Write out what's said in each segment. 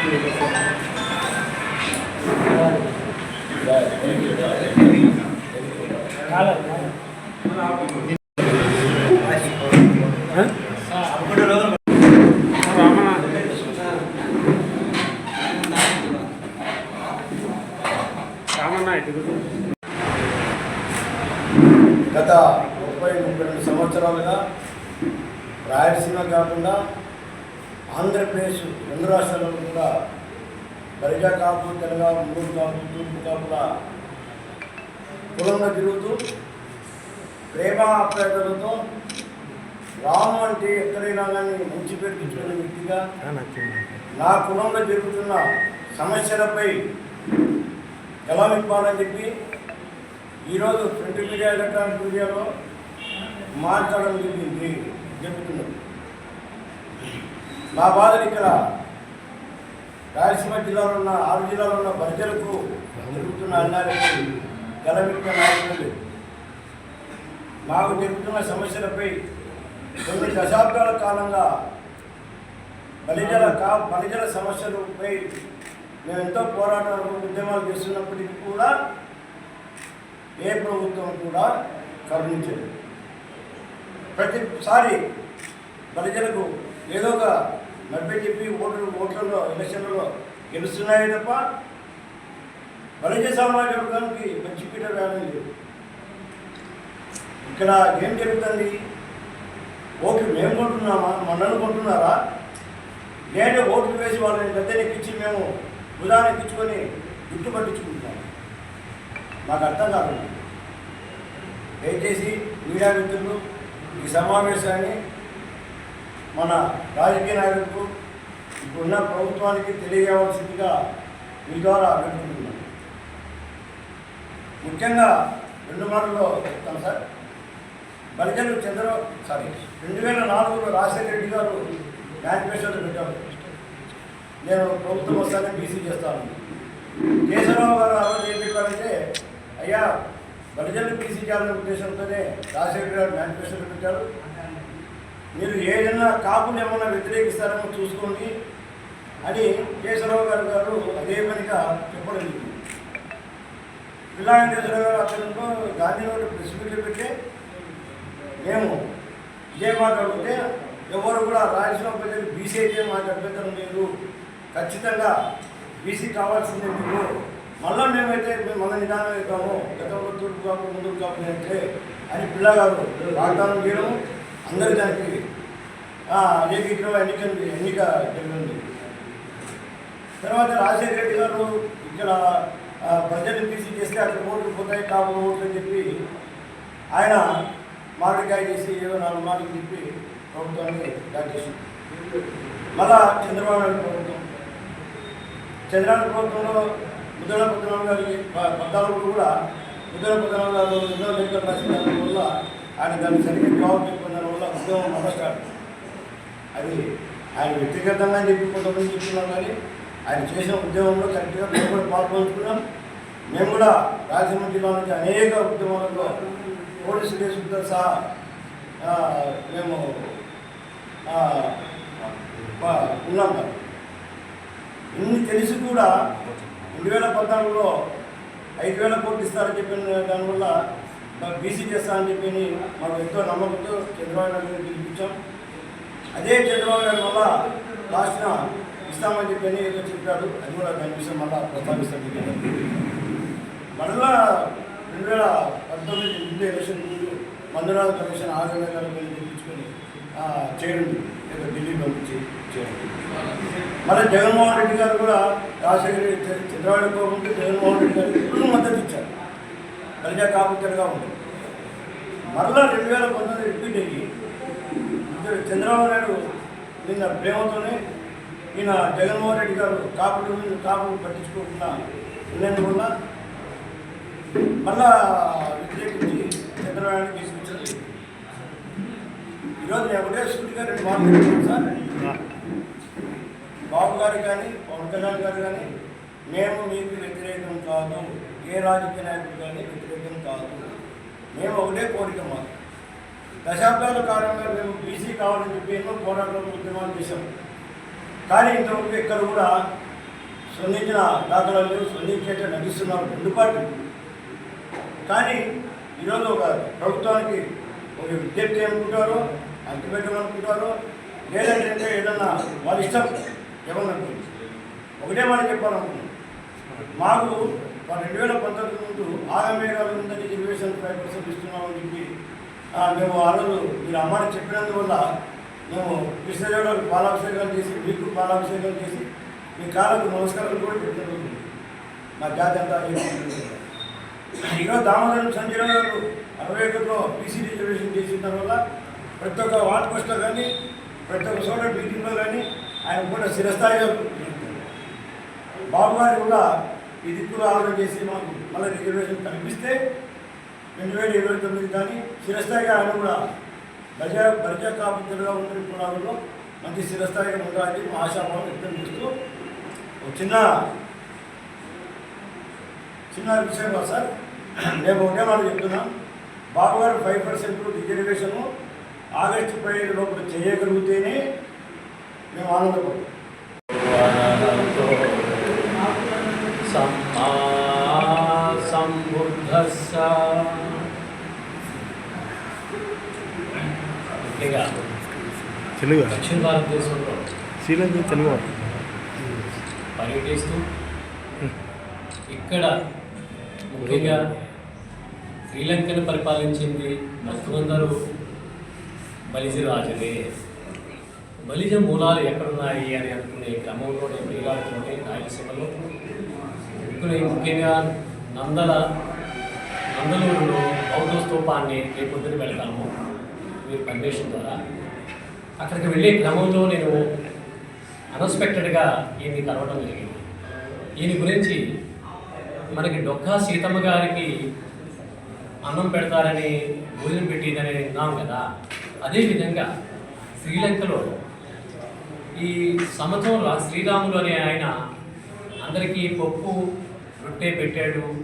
గత 30-32 సంవత్సరాలుగా రాయలసీమ కాకుండా ఆంధ్రప్రదేశ్ 2 రాష్ట్రాలలో కూడా బలిజ కాపు, తెలంగ, మూడు కాపు, తూర్పు కాపుల కులంగా తిరుగుతూ ప్రేమ ఆప్యాయతలతో రాము అంటే ఎక్కడైనా కానీ మంచి పేరు తెచ్చుకునే వ్యక్తిగా నా కులంలో జరుగుతున్న సమస్యలపై గళమిప్పాలని చెప్పి ఈరోజు ప్రింట్ మీడియా, ఎలక్ట్రానిక్ మీడియాలో మాట్లాడడం జరుగుతున్నది. నా బాధలు ఇక్కడ రాయలసీమ జిల్లాలో ఉన్న 6 జిల్లాలో ఉన్న ప్రజలకు జరుగుతున్న అన్యాయానికి గళమిప్పే నాయకులు నాకు జరుగుతున్న సమస్యలపై కొన్ని దశాబ్దాల కాలంగా బలిజల సమస్యలపై మేము ఎంతో పోరాటాలు, ఉద్యమాలు చేస్తున్నప్పటికీ కూడా ఏ ప్రభుత్వం కూడా కరుణించలేదు. ప్రతిసారి బలిజలకు ఏదో ఒక నడిపి చెప్పి ఓట్లలో ఎలక్షన్లలో గెలుస్తున్నాయి తప్ప బలిజ సమాజ వర్గానికి మంచి పీట వేయడం లేదు. ఇక్కడ ఏం జరుగుతుంది? ఓట్లు మేము కొంటున్నామా, మనల్ని కొంటున్నారా? లేదా ఓట్లు వేసి వాళ్ళని గద్దెనెక్కించి మేము ఉదాహరణ ఎక్కించుకొని గుట్టు పట్టించుకుంటున్నాం? నాకు అర్థం కాదు. దయచేసి మీడియా మిత్రులు ఈ సమావేశాన్ని మన రాజకీయ నాయకులకు, ఇప్పుడున్న ప్రభుత్వానికి తెలియజేయవలసిందిగా మీ ద్వారా అడుగుతున్నాను. ముఖ్యంగా 2 మాటల్లో చెప్తాను సార్. బలిజలు 2004లో రాజశేఖర రెడ్డి గారు మేనిఫెస్టోలో పెట్టారు, నేను ప్రభుత్వం వస్తానే బీసీ చేస్తాను. కేశవరావు గారు ఆ రోజు ఏం చెప్పారంటే, అయ్యా బలిజలు బీసీ చేయాలనే ఉద్దేశంతోనే రాజశేఖర గారు మేనిఫెస్టోలో పెట్టారు, మీరు ఏదైనా కాపులు ఏమన్నా వ్యతిరేకిస్తారేమో చూసుకోండి అని కేశవరావు గారు అదే పనిగా చెప్పడం జరిగింది. పిల్లా వెంకటేశ్వర గారు అతనిలో గాంధీనగర్ ప్రెస్ మీట్లు పెట్టి మేము ఇదే మాట్లాడితే ఎవరు కూడా రాయలసీమ ప్రజలు బీసీ అయితే మాకు అభ్యంతరం లేదు, ఖచ్చితంగా బీసీ కావాల్సిందే మీకు, మళ్ళీ మేమైతే మళ్ళీ నిదానం అవుతాము, గతంలో తూర్పు కాపు ముందుకు కాపు అయితే అని పిల్లగారు వాగ్దానం చేయడం, అందరి దానికి ఏకీకరణ ఎన్నిక జరిగింది. తర్వాత రాజశేఖర రెడ్డి గారు ఇక్కడ ప్రజలు బీసీ చేస్తే అక్కడ ఓట్లు పోతాయి, కాపు ఓట్లు అని చెప్పి ఆయన మామిడికాయ చేసి ఏదో 4 మాటలు చెప్పి ప్రభుత్వాన్ని దాటేసింది. మళ్ళా చంద్రబాబు నాయుడు ప్రభుత్వంలో ముద్దల పద్మనాభం గారికి 14 కూడా ముద్దల పద్మనాభం గారు ఎన్నో లేఖలు రాసిన వల్ల ఆయన దాన్ని సరిగ్గా జవాబు చెప్పిన వల్ల ఉద్యమం మొదలు అది ఆయన వ్యక్తిగతంగా చెప్పి కొంతమంది చెప్తున్నాం, కానీ ఆయన చేసిన ఉద్యమంలో కరెక్ట్గా మేము కూడా పాల్పంచుకున్నాం. మేము కూడా రాయలసీమ జిల్లా నుంచి అనేక ఉద్యమాలలో పోలీసు కేసులతో సహా మేము ఉన్నాం. ఇన్ని తెలిసి కూడా 2014లో 5,000 కోట్లు ఇస్తారని చెప్పిన దానివల్ల బీసీ చేస్తారని చెప్పి మాకు ఎంతో నమ్మకంతో చంద్రబాబు నాయుడు గారిని పిలిపించాం. అదే చంద్రబాబు నాయుడు వల్ల లాస్ట్న ఇస్తామని చెప్పి ఏదో చెప్పాడు, అది కూడా దాని విషయం మళ్ళీ ప్రస్తావిస్తాం. మళ్ళా 2019 ముందు ఎలక్షన్ ముందు మందురాజు కమిషన్ 6,000 తెప్పించుకొని చేయడం, ఏదో ఢిల్లీ పంపించి చేయడం. మళ్ళీ జగన్మోహన్ రెడ్డి గారు కూడా రాజశేఖర చంద్రబాబు కోరుకుంటే జగన్మోహన్ రెడ్డి గారు ఎప్పుడు మద్దతు ఇచ్చారు, బలిజా కాపుతలుగా ఉంటుంది. మరలా 2019 రిపీట్ అయ్యి చంద్రబాబు నాయుడు నిన్న ప్రేమతోనే ఈయన జగన్మోహన్ రెడ్డి గారు కాపులు పట్టించుకోకుండా ఉన్నందువల్ల మళ్ళా వ్యతిరేకించి చంద్రబాబు నాయుడు తీసుకొచ్చింది. ఈరోజు నేను ఒకటే సూటిగా 2 మాటలు సార్. బాబు గారు కానీ పవన్ కళ్యాణ్ గారు కానీ మేము మీకు వ్యతిరేకం కాదు, ఏ రాజకీయ నాయకులు కానీ వ్యతిరేకం కాదు, మేము ఒకటే కోరిక మాకు. దశాబ్దాల కాలంగా మేము బీసీ కావాలని చెప్పి ఎన్నో పోరాటాలు ఉద్యమాలు చేశాం, కానీ ఇంతవరకు ఎక్కడ కూడా స్పందించిన దాఖలాలు స్పందించేట్టు నటిస్తున్నారు రెండు పార్టీలు. కానీ ఈరోజు ఒక ప్రభుత్వానికి ఒక విజ్ఞప్తి అనుకుంటారో అంటిపెట్టాలనుకుంటారో లేదంటే ఏదన్నా వాళ్ళ ఇష్టం ఏమనుకుంటుంది. ఒకటే మనం చెప్పాలనుకుంటున్నాం, మాకు 2019 ముందు ఆగమేఘాల ఉందని రిజర్వేషన్ 5% ఇస్తున్నామని చెప్పి మేము ఆ రోజు మీరు అమ్మాయి చెప్పినందువల్ల మేము కృష్ణదేవులకు పాలాభిషేకాలు చేసి మీకు పాలాభిషేకాలు చేసి మీ కాళ్ళకు నమస్కారాలు కూడా పెట్టిన మా జాతి అంతా. ఈరోజు దామోదరం సంజయ్ గారు 61లో బీసీ రిజర్వేషన్ చేసిన తర్వాత ప్రతి ఒక్క వార్డ్ పోస్ట్లో కానీ ప్రతి ఒక్క చోట మీటింగ్లో కానీ ఆయన కూడా స్థిరస్థాయిగా బాబు గారు కూడా ఈ దిక్కులు ఆలోచన చేసి మాకు మళ్ళీ రిజర్వేషన్ కల్పిస్తే 2029 కానీ స్థిరస్థాయిగా ఆయన కూడా బలిజా కాపులుగా ఉండే కులాలలో మంచి స్థిరస్థాయిగా ఉండాలని మా ఆశాభావం వ్యక్తం చేస్తూ ఒక చిన్న విషయం సార్, మేము ఒకే మాట చెప్తున్నాం. బాబు గారు 5% రిజర్వేషను ఆగస్టు 15 లోపల చేయగలిగితేనే మేము ఆనందపడతాం. తెలుగు దక్షిణ భారతదేశంలో శ్రీలంక తెలుగు పర్యటిస్తూ ఇక్కడ ముఖ్యంగా శ్రీలంకను పరిపాలించింది మొత్తమందరూ బలిజ రాజులే. బలిజ మూలాలు ఎక్కడున్నాయి అని అనుకునే క్రమంలో నేను ప్రియాడుతుంటే రాయలసీమలో ముఖ్యంగా నందలూరులో బౌద్ధ స్తూపాన్ని రేపొద్దున వెళ్తాము మీరు పర్మిషన్ ద్వారా. అక్కడికి వెళ్ళే క్రమంలో నేను అన్ఎక్స్పెక్టెడ్గా ఈయన్ని కలవడం జరిగింది. ఈయన గురించి మనకి డొక్కా సీతమ్మ గారికి అన్నం పెడతారని భోజనం పెట్టిందని విన్నాం కదా. అదేవిధంగా శ్రీలంకలో ఈ సమతంలో శ్రీరాములు అనే ఆయన అందరికీ పప్పు రొట్టె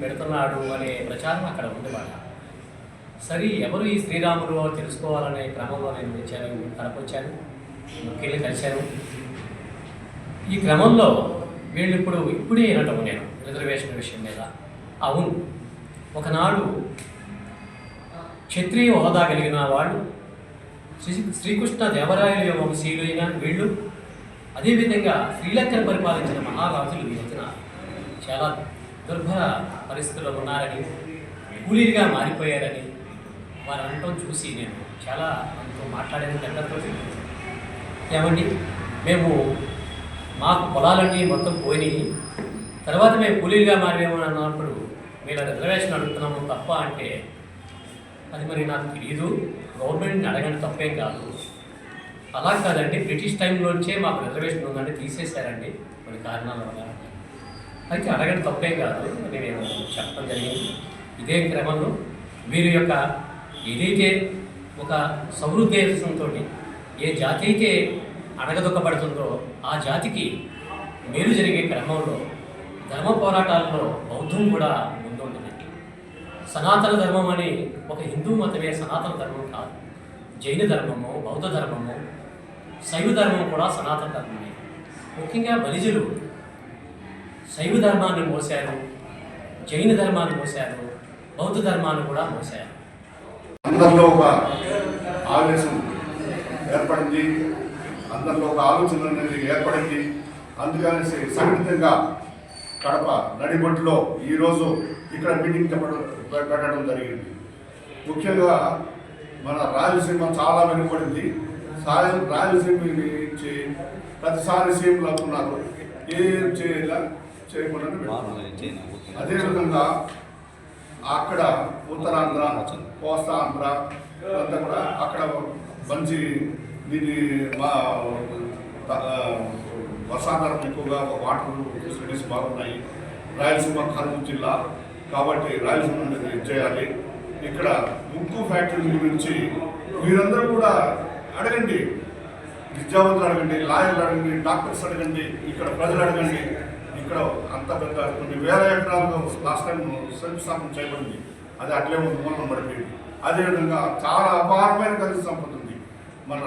పెడుతున్నాడు అనే ప్రచారం అక్కడ ఉండేవాడు. సరే, ఎవరు ఈ శ్రీరాములు తెలుసుకోవాలనే క్రమంలో నేను వచ్చాను, కడపొచ్చాను, ముఖ్యంగా కలిశాను. ఈ క్రమంలో వీళ్ళు ఇప్పుడే వినటం నేను రిజర్వేషన్ విషయం మీద. అవును, ఒకనాడు క్షత్రియ హోదా కలిగిన వాళ్ళు శ్రీకృష్ణ దేవరాయల వంశీయులైన వీళ్ళు, అదేవిధంగా శ్రీలంకను పరిపాలించిన మహారాజులు వీళ్ళిన చాలా దుర్భర పరిస్థితుల్లో ఉన్నారని, కూలీలుగా మారిపోయారని వారు అనటం చూసి నేను చాలా మనతో మాట్లాడాను దగ్గరతో. ఏమండి, మేము మాకు పొలాలన్నీ మొత్తం పోయినాయి, తర్వాత మేము కూలీలుగా మారేమని అన్నప్పుడు మీరు రిజర్వేషన్ అడుగుతున్నాము తప్ప అంటే, అది మరి నాకు తెలియదు, గవర్నమెంట్ని అడగండి, తప్పేం కాదు. అలా కాదండి, బ్రిటిష్ టైంలోంచే మాకు రిజర్వేషన్ ఉందంటే తీసేశారండి కొన్ని కారణాల వల్ల, అయితే అడగండి, తప్పేం కాదు అని నేను చెప్పడం జరిగింది. ఇదే క్రమంలో వీరి యొక్క ఏదైతే ఒక సౌహృదయంతో ఏ జాతి అయితే అడగదొక్కబడుతుందో ఆ జాతికి మేలు జరిగే క్రమంలో ధర్మ పోరాటాల్లో బౌద్ధం కూడా ముందుంటుంది. సనాతన ధర్మం అని ఒక హిందూ మతమే సనాతన ధర్మం కాదు. జైన ధర్మము, బౌద్ధ ధర్మము, శైవ ధర్మం కూడా సనాతన ధర్మమే. ముఖ్యంగా బలిజులు శైవ ధర్మాన్ని మోసారు, జైన ధర్మాన్ని మోసారు, బౌద్ధ ధర్మాన్ని కూడా మోసారు. అందరిలో ఒక ఆవేశం ఏర్పడింది, అందరిలో ఒక ఆలోచన అనేది ఏర్పడింది. అందుకనేసి సంఘటితంగా కడప నడిబొట్టులో ఈరోజు ఇక్కడ మీటింగ్ పెట్టడం జరిగింది. ముఖ్యంగా మన రాయలసీమ చాలా వెనుకబడింది. రాయలసీమ నుంచి ప్రతిసారి సీఎంలు అవుతున్నారు, ఏం చేయకుండా. అదేవిధంగా అక్కడ ఉత్తరాంధ్ర, కోస్తాంధ్ర అంతా కూడా అక్కడ మంచి దీని వర్షాధారం ఎక్కువగా వాటర్ ఫెసిలిటీస్ బాగున్నాయి. రాయలసీమ కర్నూలు జిల్లా కాబట్టి రాయలసీమ అనేది చేయాలి. ఇక్కడ ఉక్కు ఫ్యాక్టరీ గురించి మీరందరూ కూడా అడగండి, విద్యావంతులు అడగండి, లాయర్లు అడగండి, డాక్టర్స్ అడగండి, ఇక్కడ ప్రజలు అడగండి. ఇక్కడ అంత పెద్ద కొన్ని వేల ఎకరాలు లాస్ట్ టైం శంకుస్థాపన చేయబడింది, అది అట్లే మూలం పడిపోయింది. అదేవిధంగా చాలా అపారమైన ఖనిజ సంపద ఉంది మన